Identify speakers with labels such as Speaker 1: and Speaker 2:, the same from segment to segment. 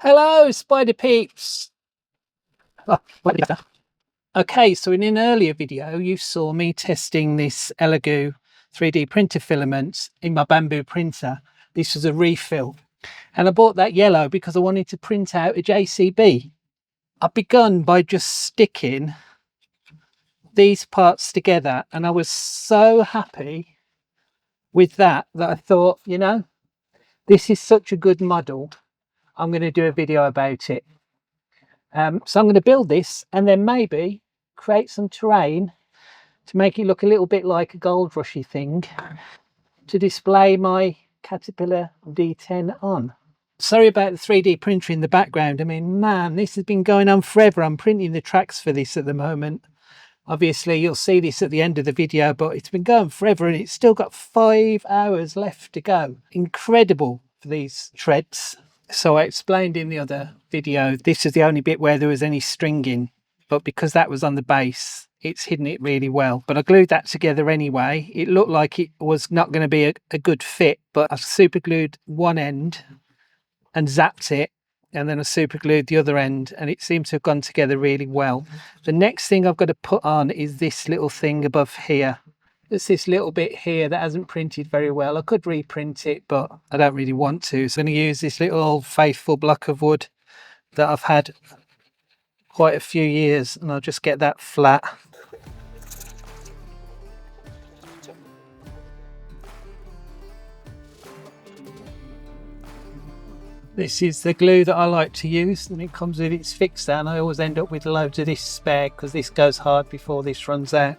Speaker 1: Hello, Spider Peeps. Okay, so in an earlier video, you saw me testing this Elegoo 3D printer filament in my bamboo printer. This was a refill. And I bought that yellow because I wanted to print out a JCB. I've begun by just sticking these parts together, and I was so happy with that I thought, you know, this is such a good model. I'm going to do a video about it. So I'm going to build this and then maybe create some terrain to make it look a little bit like a gold rushy thing to display my Catapillar D10 on. Sorry about the 3D printer in the background. I mean, man, this has been going on forever. I'm printing the tracks for this at the moment. Obviously, you'll see this at the end of the video, but it's been going forever and it's still got 5 hours left to go. Incredible for these threads. So I explained in the other video, this is the only bit where there was any stringing, but because that was on the base, it's hidden it really well. But I glued that together anyway. It looked like it was not going to be a good fit, but I super glued one end and zapped it, and then I super glued the other end, and it seemed to have gone together really well. The next thing I've got to put on is this little thing above here. There's this little bit here that hasn't printed very well. I could reprint it, but I don't really want to. So I'm going to use this little old faithful block of wood that I've had quite a few years, and I'll just get that flat. This is the glue that I like to use, and it comes with its fixer, and I always end up with loads of this spare because this goes hard before this runs out.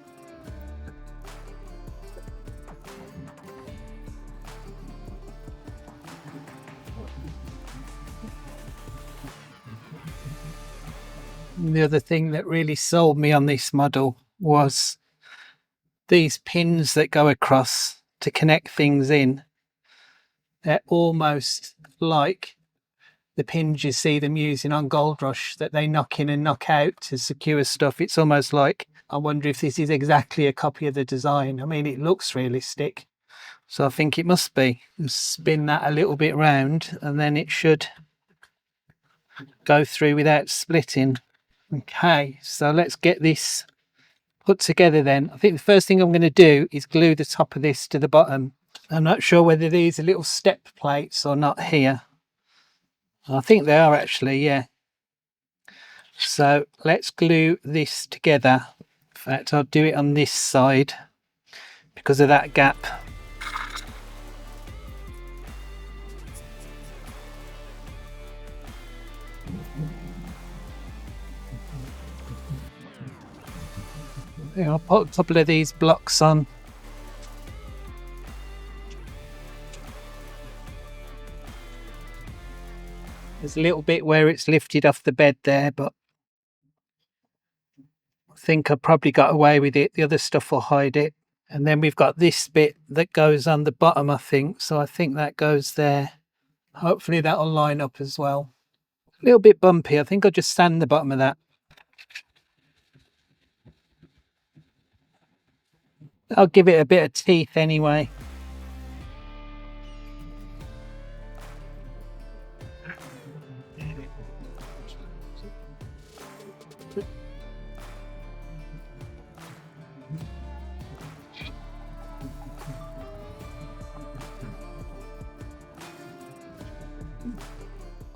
Speaker 1: And the other thing that really sold me on this model was these pins that go across to connect things in. They're almost like the pins you see them using on Gold Rush that they knock in and knock out to secure stuff. It's almost like, I wonder if this is exactly a copy of the design. I mean, it looks realistic, so I think it must be. Just spin that a little bit round and then it should go through without splitting. Okay, so let's get this put together then. I think the first thing I'm going to do is glue the top of this to the bottom. I'm not sure whether these are little step plates or not here. I think they are actually, yeah. So let's glue this together. In fact, I'll do it on this side because of that gap. I'll put a couple of these blocks on. There's a little bit where it's lifted off the bed there, but I think I probably got away with it. The other stuff will hide it. And then we've got this bit that goes on the bottom, I think. So I think that goes there. Hopefully that'll line up as well. A little bit bumpy. I think I'll just sand the bottom of that. I'll give it a bit of teeth anyway.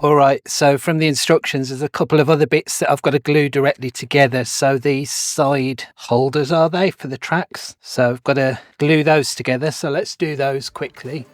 Speaker 1: All right, so from the instructions, there's a couple of other bits that I've got to glue directly together. So these side holders, are they, for the tracks? So I've got to glue those together. So let's do those quickly.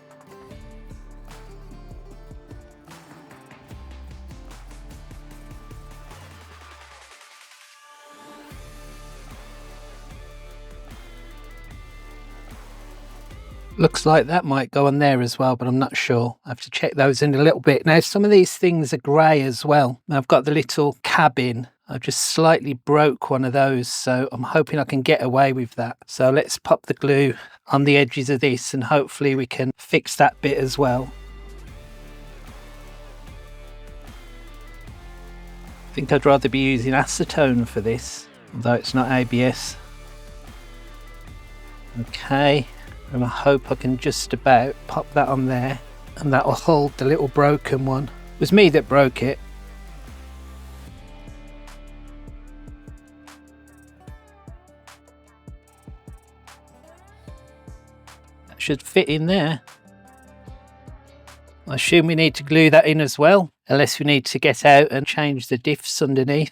Speaker 1: Looks like that might go on there as well, but I'm not sure. I have to check those in a little bit. Now, some of these things are grey as well. I've got the little cabin. I just slightly broke one of those, so I'm hoping I can get away with that. So let's pop the glue on the edges of this and hopefully we can fix that bit as well. I think I'd rather be using acetone for this, although it's not ABS. Okay. And I hope I can just about pop that on there and that will hold the little broken one. It was me that broke it, should fit in there. I assume we need to glue that in as well, unless we need to get out and change the diffs underneath.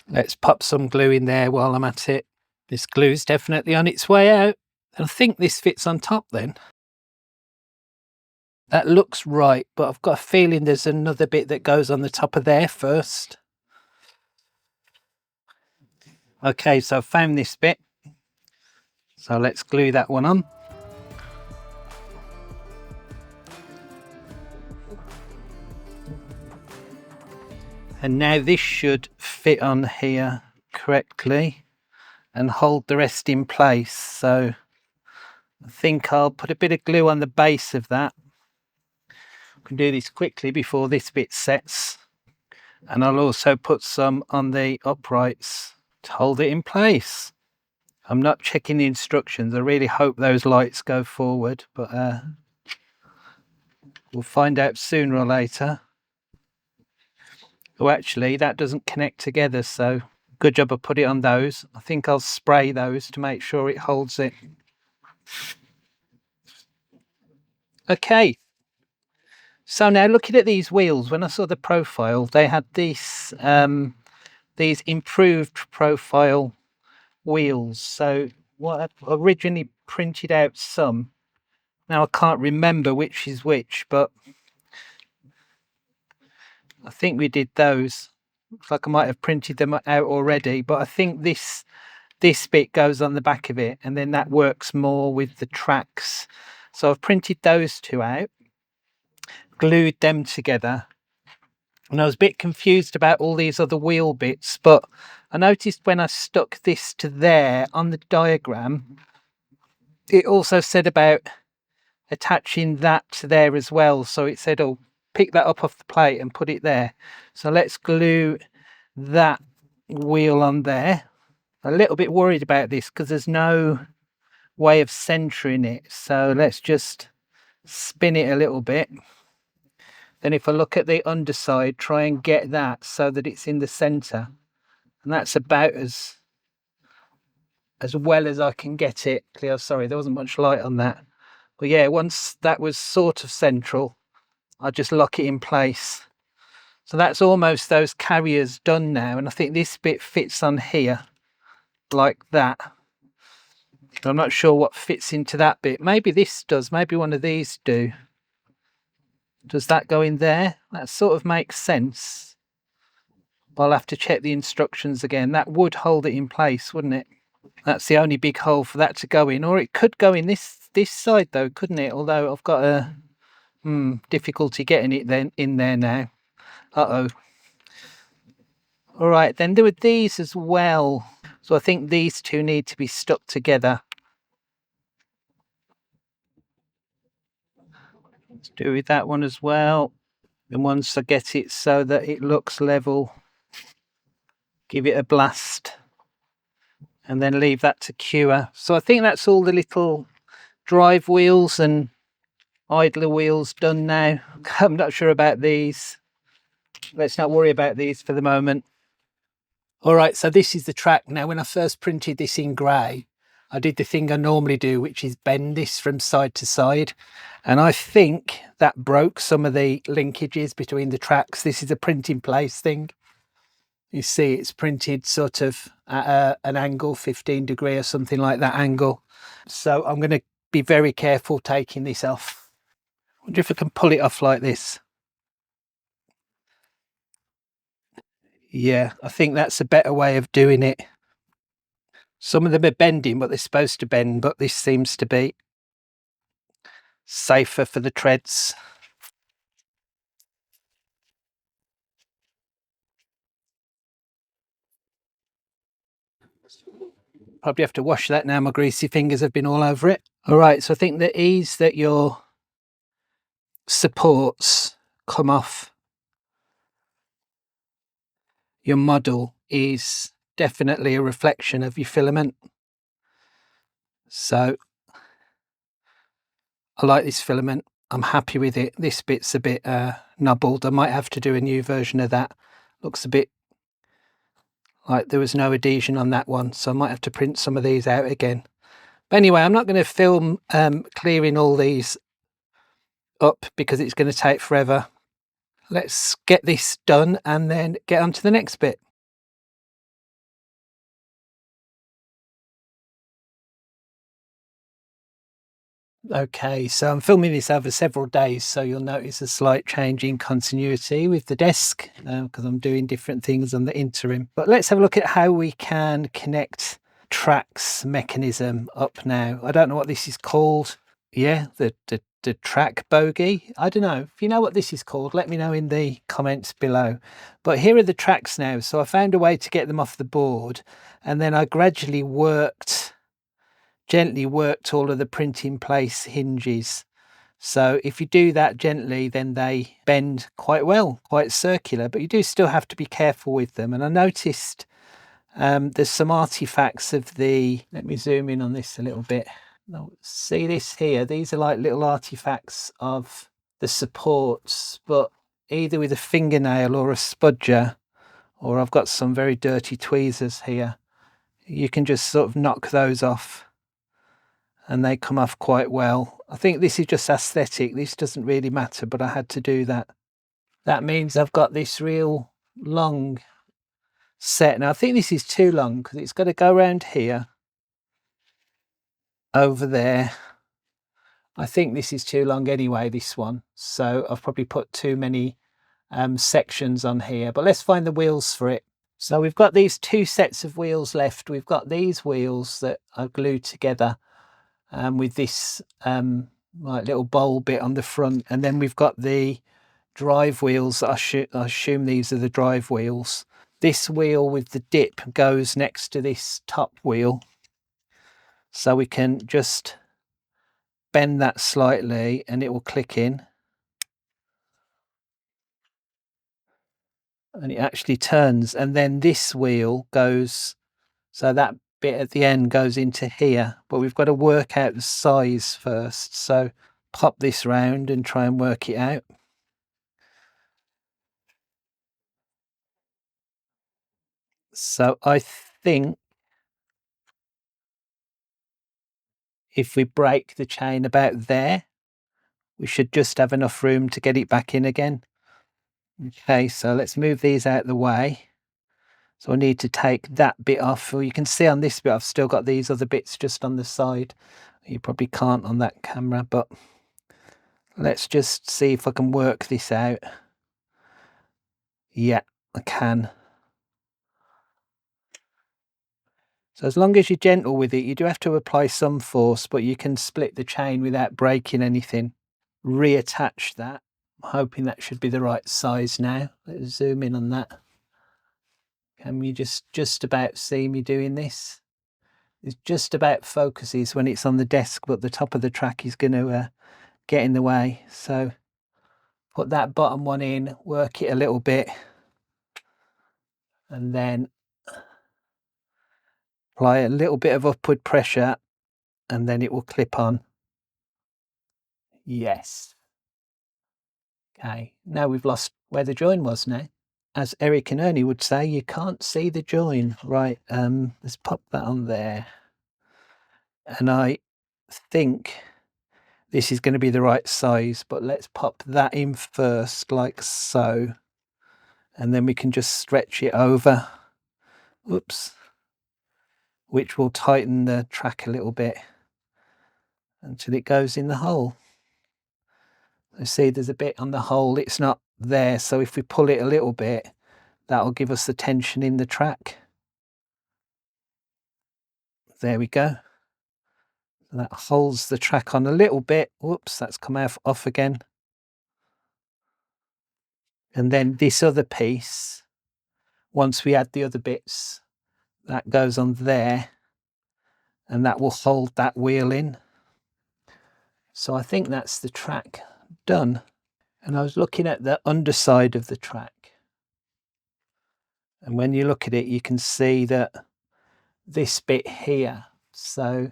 Speaker 1: Let's pop some glue in there while I'm at it. This glue's definitely on its way out. I think this fits on top then. That looks right, but I've got a feeling there's another bit that goes on the top of there first. Okay, so I've found this bit. So let's glue that one on. And now this should fit on here correctly and hold the rest in place. So I think I'll put a bit of glue on the base of that. I can do this quickly before this bit sets. And I'll also put some on the uprights to hold it in place. I'm not checking the instructions. I really hope those lights go forward, but we'll find out sooner or later. Oh, actually, that doesn't connect together, so good job I put it on those. I think I'll spray those to make sure it holds it. Okay. So now looking at these wheels, when I saw the profile, they had these improved profile wheels. So what I originally printed out some. Now I can't remember which is which, but I think we did those. Looks like I might have printed them out already, but I think this bit goes on the back of it, and then that works more with the tracks. So I've printed those two out, glued them together, and I was a bit confused about all these other wheel bits, but I noticed when I stuck this to there on the diagram, it also said about attaching that to there as well. So it said, oh, pick that up off the plate and put it there. So let's glue that wheel on there. A little bit worried about this because there's no way of centering it. So let's just spin it a little bit. Then if I look at the underside, try and get that so that it's in the center. And that's about as well as I can get it. Oh, sorry, there wasn't much light on that. But yeah, once that was sort of central, I'll just lock it in place. So that's almost those carriers done now. And I think this bit fits on here like that. I'm not sure what fits into that bit. Maybe this does. Maybe one of these do. Does that go in there? That sort of makes sense. I'll have to check the instructions again. That would hold it in place, wouldn't it? That's the only big hole for that to go in. Or it could go in this side though, couldn't it? Although I've got a difficulty getting it then in there now. Uh-oh. All right, then there were these as well. So I think these two need to be stuck together. Let's do with that one as well. And once I get it so that it looks level, give it a blast and then leave that to cure. So I think that's all the little drive wheels and idler wheels done now. I'm not sure about these. Let's not worry about these for the moment. All right, so this is the track. Now, when I first printed this in grey, I did the thing I normally do, which is bend this from side to side. And I think that broke some of the linkages between the tracks. This is a print in place thing. You see it's printed sort of at an angle, 15 degree or something like that angle. So I'm going to be very careful taking this off. I wonder if I can pull it off like this. Yeah, I think that's a better way of doing it. Some of them are bending, but they're supposed to bend, but this seems to be safer for the treads. Probably have to wash that now, my greasy fingers have been all over it. All right, so I think the ease that your supports come off your model is definitely a reflection of your filament. So I like this filament. I'm happy with it. This bit's a bit nubbled. I might have to do a new version of that. Looks a bit like there was no adhesion on that one, so I might have to print some of these out again. But anyway, I'm not going to film clearing all these up because it's going to take forever. Let's get this done and then get on to the next bit. Okay, so I'm filming this over several days, so you'll notice a slight change in continuity with the desk because I'm doing different things on the interim. But let's have a look at how we can connect tracks mechanism up now. I don't know what this is called. Yeah, the track bogey. I don't know. If you know what this is called, let me know in the comments below. But here are the tracks now. So I found a way to get them off the board, and then I gradually gently worked all of the printing place hinges. So if you do that gently, then they bend quite well, quite circular, but you do still have to be careful with them. And I noticed there's some artifacts of let me zoom in on this a little bit. Now, see this here? These are like little artifacts of the supports, but either with a fingernail or a spudger, or I've got some very dirty tweezers here. You can just sort of knock those off and they come off quite well. I think this is just aesthetic. This doesn't really matter, but I had to do that. That means I've got this real long set. Now I think this is too long because it's got to go around here, over there. I think this is too long anyway, this one. So I've probably put too many sections on here, but let's find the wheels for it. So we've got these two sets of wheels left. We've got these wheels that are glued together with this like little bowl bit on the front, and then we've got the drive wheels. I assume these are the drive wheels. This wheel with the dip goes next to this top wheel, so we can just bend that slightly and it will click in, and it actually turns. And then this wheel goes, so that bit at the end goes into here, but we've got to work out the size first. So pop this round and try and work it out. So I think if we break the chain about there, we should just have enough room to get it back in again. Okay, so let's move these out of the way. So I need to take that bit off. Well, you can see on this bit, I've still got these other bits just on the side. You probably can't on that camera, but let's just see if I can work this out. Yeah, I can. So as long as you're gentle with it, you do have to apply some force, but you can split the chain without breaking anything. Reattach that. I'm hoping that should be the right size now. Let's zoom in on that. Can you just about see me doing this? It just about focuses when it's on the desk, but the top of the track is going to get in the way. So put that bottom one in, work it a little bit, and then apply a little bit of upward pressure, and then it will clip on. Yes. Okay, now we've lost where the join was now. As Eric and Ernie would say, you can't see the join. Right, let's pop that on there. And I think this is going to be the right size, but let's pop that in first, like so. And then we can just stretch it over. Oops. Which will tighten the track a little bit until it goes in the hole. You see there's a bit on the hole, it's not there. So if we pull it a little bit, that'll give us the tension in the track. There we go. That holds the track on a little bit. Whoops, that's come off again. And then this other piece, once we add the other bits, that goes on there, and that will hold that wheel in. So I think that's the track done. And I was looking at the underside of the track, and when you look at it, you can see that this bit here, so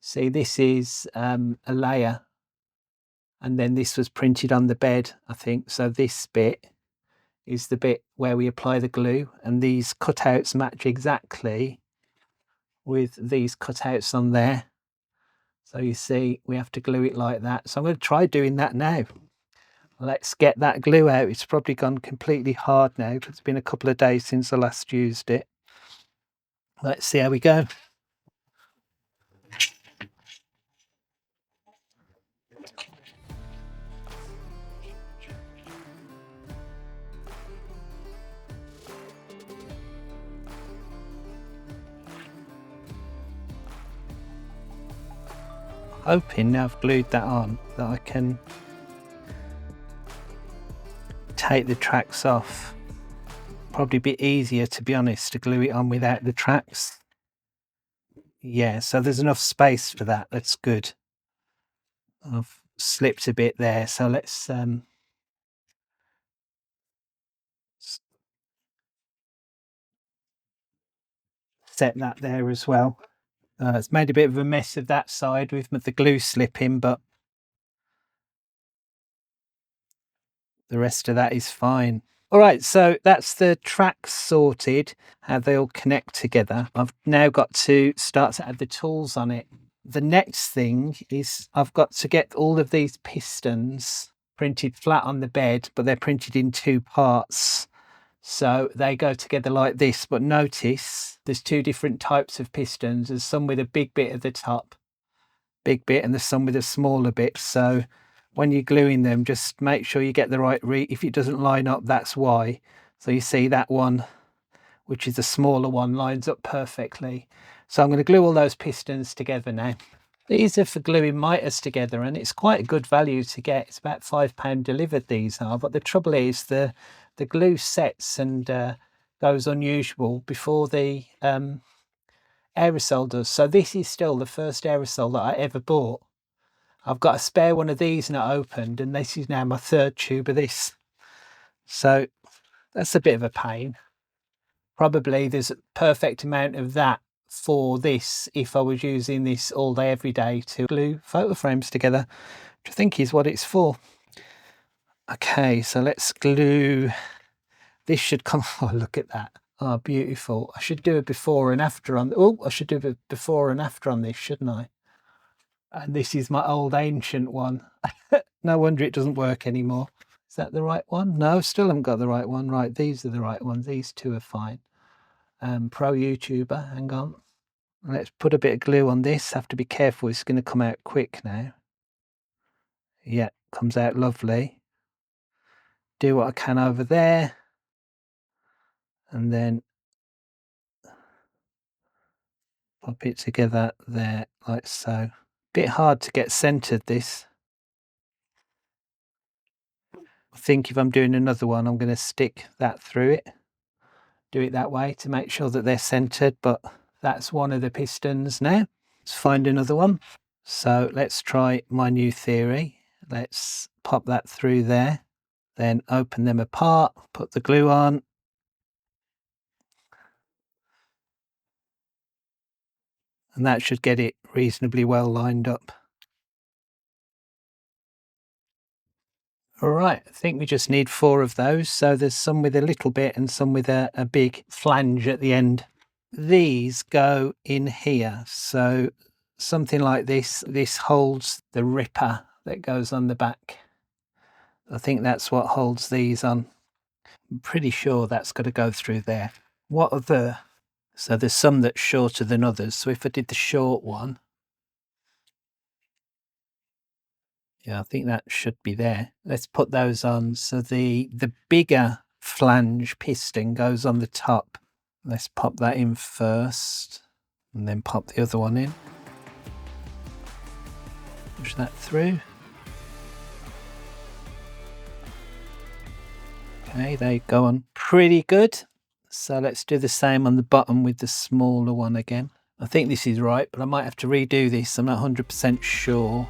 Speaker 1: see this is a layer, and then this was printed on the bed, I think. So this bit is the bit where we apply the glue, and these cutouts match exactly with these cutouts on there. So you see, we have to glue it like that. So I'm going to try doing that now. Let's get that glue out. It's probably gone completely hard now because it's been a couple of days since I last used it. Let's see how we go. Hoping now I've glued that on that I can take the tracks off. Probably be easier, to be honest, to glue it on without the tracks. Yeah, so there's enough space for that. That's good. I've slipped a bit there, so let's set that there as well. It's made a bit of a mess of that side with the glue slipping, but the rest of that is fine. All right, so that's the tracks sorted, how they all connect together. I've now got to start to add the tools on it. The next thing is I've got to get all of these pistons printed flat on the bed, but they're printed in two parts. So they go together like this, but notice there's two different types of pistons. There's some with a big bit at the top, big bit, and there's some with a smaller bit. So when you're gluing them, just make sure you get the right if it doesn't line up, that's why. So you see that one, which is the smaller one, lines up perfectly. So I'm going to glue all those pistons together now. These are for gluing miters together, and it's quite a good value to get. It's about £5 delivered, these are, but the trouble is the glue sets and goes unusual before the aerosol does. So this is still the first aerosol that I ever bought. I've got a spare one of these not opened, and this is now my third tube of this. So that's a bit of a pain. Probably there's a perfect amount of that for this if I was using this all day every day to glue photo frames together, which I think is what it's for. Okay, so let's glue. This should come. Oh, look at that. Oh, beautiful. I should do a before and after on. Oh, I should do a before and after on this, shouldn't I? And this is my old ancient one. No wonder it doesn't work anymore. Is that the right one? No, still haven't got the right one. Right, these are the right ones. These two are fine. Pro YouTuber, hang on. Let's put a bit of glue on this. Have to be careful, it's going to come out quick now. Yeah, comes out lovely. Do what I can over there. And then pop it together there, like so. Bit hard to get centered, this. I think if I'm doing another one, I'm going to stick that through it. Do it that way to make sure that they're centered, but that's one of the pistons now. Let's find another one. So let's try my new theory. Let's pop that through there, then open them apart, put the glue on. And that should get it reasonably well lined up. All right, I think we just need 4 of those. So there's some with a little bit and some with a big flange at the end. These go in here. So something like this holds the ripper that goes on the back. I think that's what holds these on. I'm pretty sure that's got to go through there. What other? So there's some that's shorter than others. So if I did the short one, yeah, I think that should be there. Let's put those on. So the bigger flange piston goes on the top. Let's pop that in first and then pop the other one in. Push that through. Okay, they go on pretty good. So let's do the same on the bottom with the smaller one again. I think this is right, but I might have to redo this. I'm not 100% sure.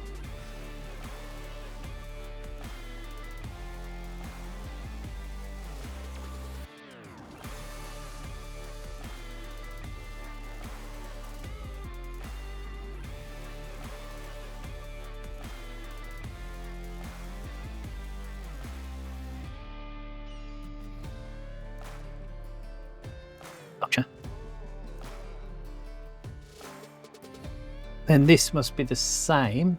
Speaker 1: Gotcha. Then this must be the same,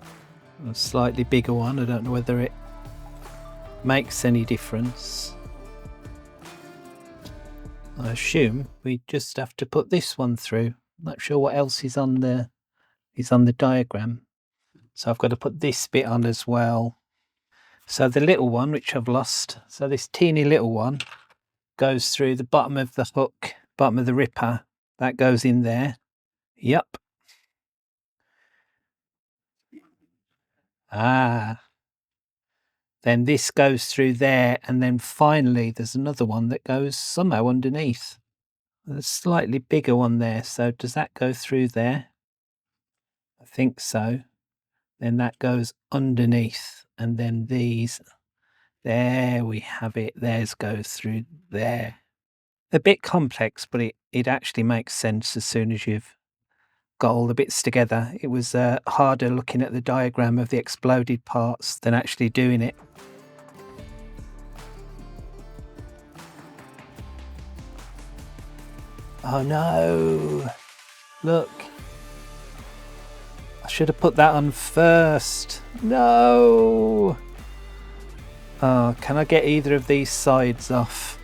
Speaker 1: a slightly bigger one. I don't know whether it makes any difference. I assume we just have to put this one through. Not sure what else is on the diagram. So I've got to put this bit on as well. So the little one, which I've lost, so this teeny little one goes through the bottom of the hook, bottom of the ripper. That goes in there. Yep. Ah. Then this goes through there, and then finally there's another one that goes somehow underneath. There's a slightly bigger one there. So does that go through there? I think so. Then that goes underneath, and then these, there we have it. Theirs goes through there. A bit complex, but it actually makes sense as soon as you've got all the bits together. It was harder looking at the diagram of the exploded parts than actually doing it. Oh no, look. I should have put that on first. No. Oh, can I get either of these sides off?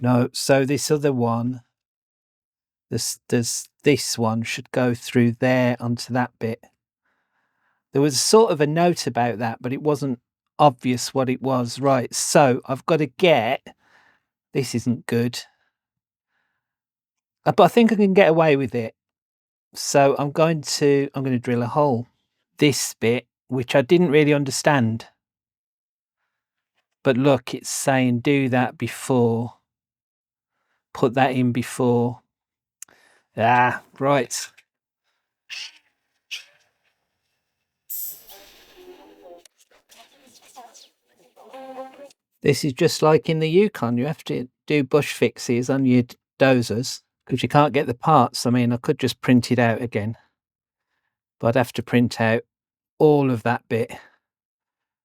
Speaker 1: No, so this other one, this one should go through there onto that bit. There was sort of a note about that, but it wasn't obvious what it was. Right, so I've got to get, this isn't good, but I think I can get away with it. So I'm going to drill a hole. This bit, which I didn't really understand, but look, it's saying do that before, put that in before. Ah, right. This is just like in the Yukon. You have to do bush fixes on your dozers because you can't get the parts. I mean, I could just print it out again, but I'd have to print out all of that bit.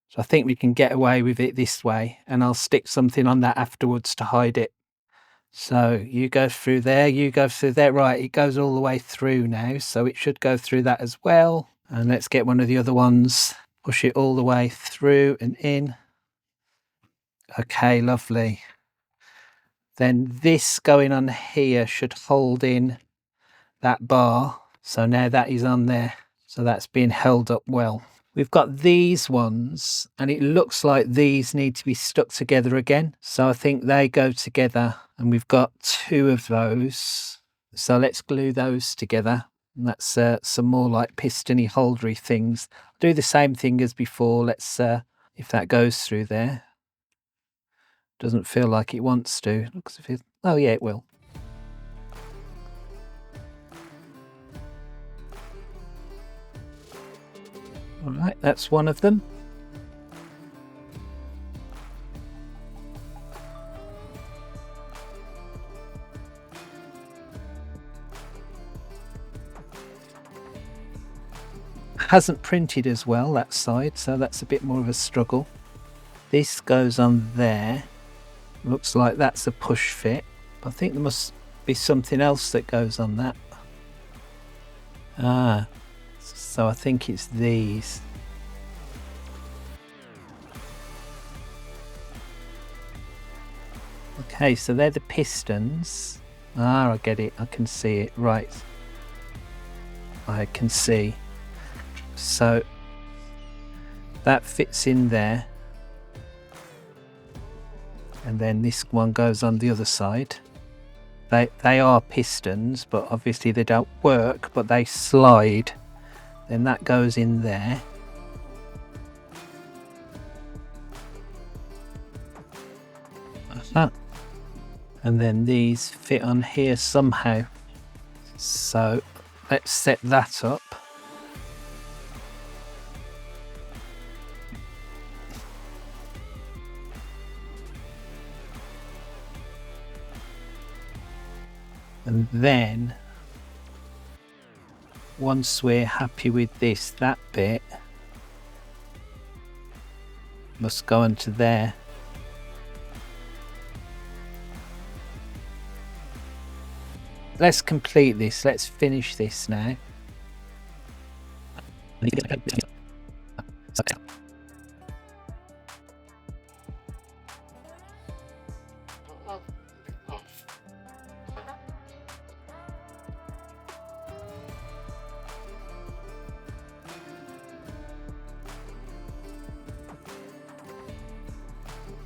Speaker 1: So I think we can get away with it this way, and I'll stick something on that afterwards to hide it. So you go through there, you go through there. Right, it goes all the way through now, so it should go through that as well. And let's get one of the other ones, push it all the way through and in. Okay, lovely. Then this going on here should hold in that bar. So now that is on there. So that's being held up well. We've got these ones, and it looks like these need to be stuck together again. So I think they go together, and we've got two of those. So let's glue those together. And that's some more like pistony holdery things. Do the same thing as before. Let's if that goes through there. Doesn't feel like it wants to. Looks as if it, oh yeah, it will. All right, that's one of them. Hasn't printed as well, that side, so that's a bit more of a struggle. This goes on there. Looks like that's a push fit. I think there must be something else that goes on that. Ah, so I think it's these. Okay, so they're the pistons. Ah, I get it. I can see it. Right. I can see. So that fits in there. And then this one goes on the other side. They are pistons, but obviously they don't work, but they slide. Then that goes in there. And then these fit on here somehow. So let's set that up. And then once we're happy with this, that bit must go onto there. let's complete this. Let's finish this now.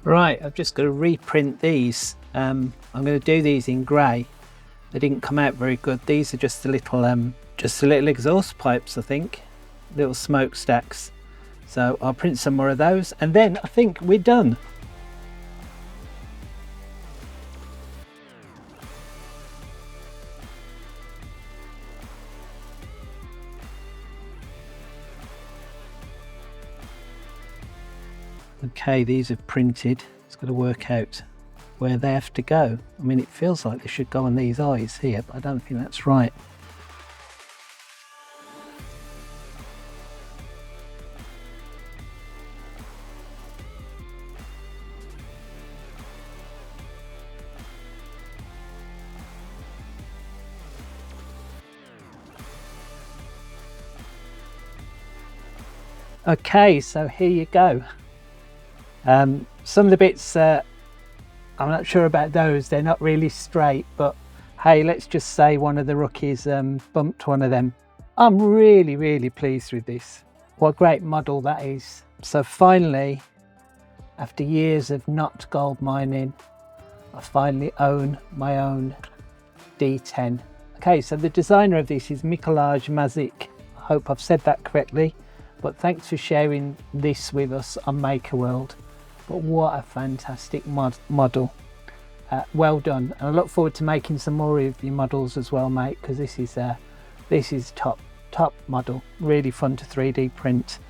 Speaker 1: Right, I've just got to reprint these. I'm going to do these in grey. They didn't come out very good. These are just the little exhaust pipes, I think, little smokestacks. So I'll print some more of those, and then I think we're done. Okay, these are printed. It's got to work out where they have to go. I mean, it feels like they should go on these eyes here, but I don't think that's right. Okay, so here you go. Some of the bits, I'm not sure about those. They're not really straight, but hey, let's just say one of the rookies bumped one of them. I'm really pleased with this. What a great model that is. So finally, after years of not gold mining, I finally own my own D10. Okay, so the designer of this is Mikołaj Mazik. I hope I've said that correctly, but thanks for sharing this with us on MakerWorld. But what a fantastic model. Well done, and I look forward to making some more of your models as well, mate, because this is top model. Really fun to 3D print,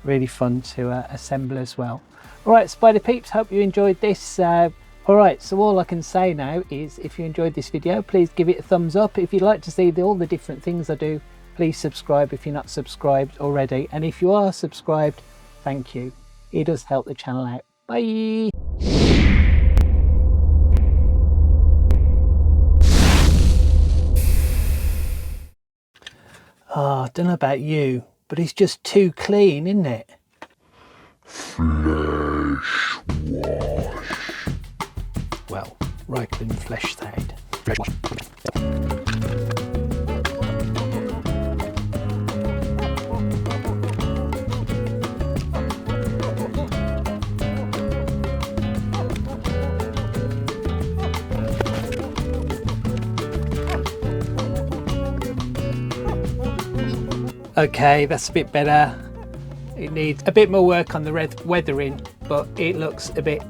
Speaker 1: really fun to assemble as well. All right, Spider Peeps, hope you enjoyed this. All right, so all I can say now is if you enjoyed this video, please give it a thumbs up. If you'd like to see all the different things I do, please subscribe if you're not subscribed already, and if you are subscribed, thank you. It does help the channel out. Bye. Oh, I don't know about you, but it's just too clean, isn't it?
Speaker 2: Flesh wash.
Speaker 1: Well, Reichland flesh side.
Speaker 2: Flesh wash.
Speaker 1: Okay, that's a bit better. It needs a bit more work on the red weathering, but it looks a bit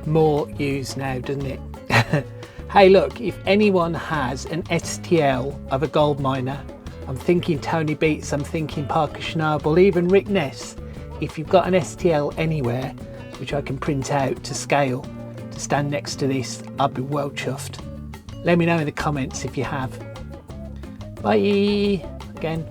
Speaker 1: more used now, doesn't it? Hey, look, if anyone has an STL of a gold miner, I'm thinking Tony Beats, I'm thinking Parker Schnabel, even Rick Ness. If you've got an STL anywhere, which I can print out to scale, to stand next to this, I'd be well chuffed. Let me know in the comments if you have. Bye again.